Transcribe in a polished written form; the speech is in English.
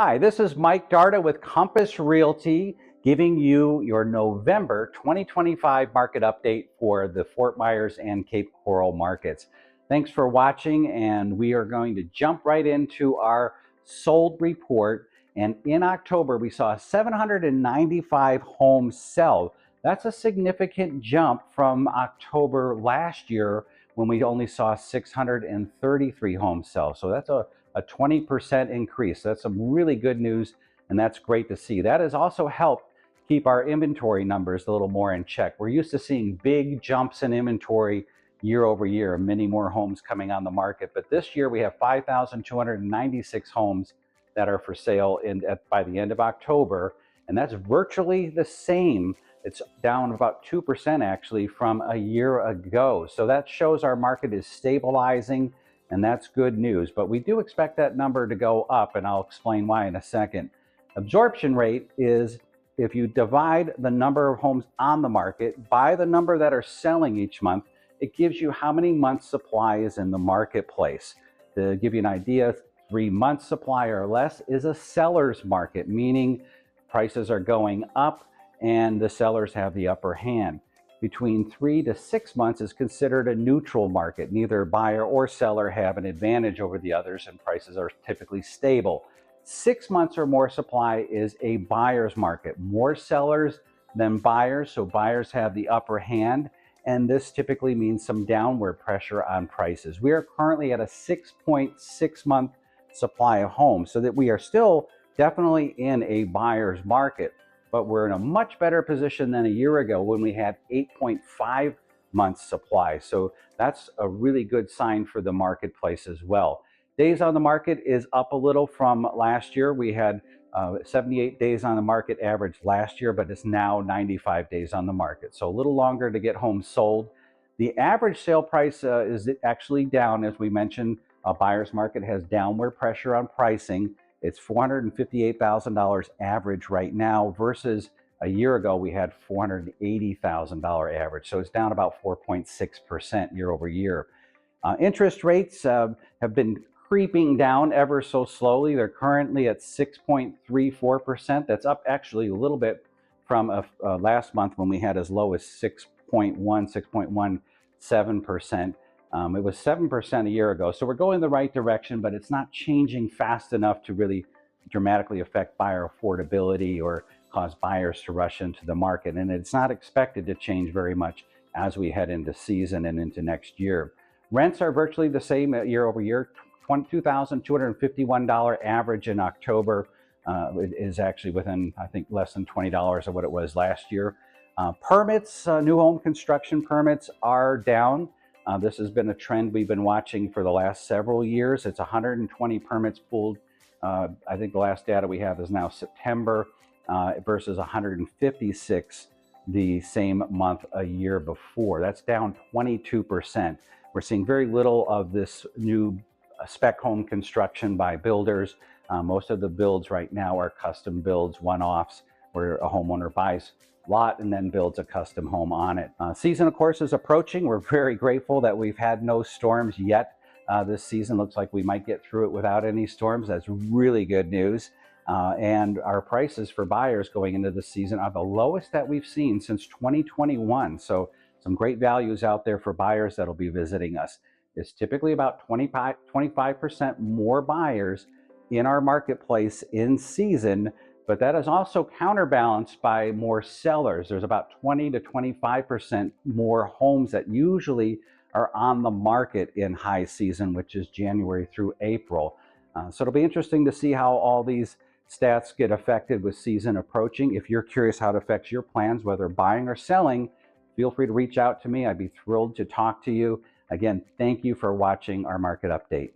Hi, this is Mike Darda with Compass Realty giving you your November 2025 market update for the Fort Myers and Cape Coral markets. Thanks for watching, and we are going to jump right into our sold report. And in October, we saw 795 homes sell. That's a significant jump from October last year when we only saw 633 homes sell. So that's a 20% increase. That's some really good news, and that's great to see. That has also helped keep our inventory numbers a little more in check. We're used to seeing big jumps in inventory year over year, many more homes coming on the market. But this year we have 5,296 homes that are for sale by the end of October, and that's virtually the same. It's down about 2% actually from a year ago. So that shows our market is stabilizing, and that's good news. But we do expect that number to go up, and I'll explain why in a second. Absorption rate is if you divide the number of homes on the market by the number that are selling each month, it gives you how many months supply is in the marketplace. To give you an idea, 3 months supply or less is a seller's market, meaning prices are going up and the sellers have the upper hand. Between 3 to 6 months is considered a neutral market. Neither buyer or seller have an advantage over the others, and prices are typically stable. 6 months or more supply is a buyer's market. More sellers than buyers, so buyers have the upper hand, and this typically means some downward pressure on prices. We are currently at a 6.6 month supply of homes, so that we are still definitely in a buyer's market, but we're in a much better position than a year ago when we had 8.5 months supply. So that's a really good sign for the marketplace as well. Days on the market is up a little from last year. We had 78 days on the market average last year, but it's now 95 days on the market. So a little longer to get homes sold. The average sale price is actually down. As we mentioned, a buyer's market has downward pressure on pricing. It's $458,000 average right now versus a year ago we had $480,000 average. So it's down about 4.6% year over year. Interest rates have been creeping down ever so slowly. They're currently at 6.34%. That's up actually a little bit from last month when we had as low as 6.17%. It was 7% a year ago. So we're going the right direction, but it's not changing fast enough to really dramatically affect buyer affordability or cause buyers to rush into the market. And it's not expected to change very much as we head into season and into next year. Rents are virtually the same year over year. $2,251 average in October. It is actually within, I think, less than $20 of what it was last year. Permits, new home construction permits are down. This has been a trend we've been watching for the last several years. It's 120 permits pulled. I think the last data we have is now September versus 156 the same month a year before. That's down 22%. We're seeing very little of this new spec home construction by builders. Most of the builds right now are custom builds, one-offs, where a homeowner buys lot and then builds a custom home on it. Season, of course, is approaching. We're very grateful that we've had no storms yet this season. Looks like we might get through it without any storms. That's really good news. And our prices for buyers going into the season are the lowest that we've seen since 2021. So some great values out there for buyers that'll be visiting us. It's typically about 25% more buyers in our marketplace in season, but that is also counterbalanced by more sellers. There's about 20 to 25% more homes that usually are on the market in high season, which is January through April. So it'll be interesting to see how all these stats get affected with season approaching. If you're curious how it affects your plans, whether buying or selling, feel free to reach out to me. I'd be thrilled to talk to you. Again, thank you for watching our market update.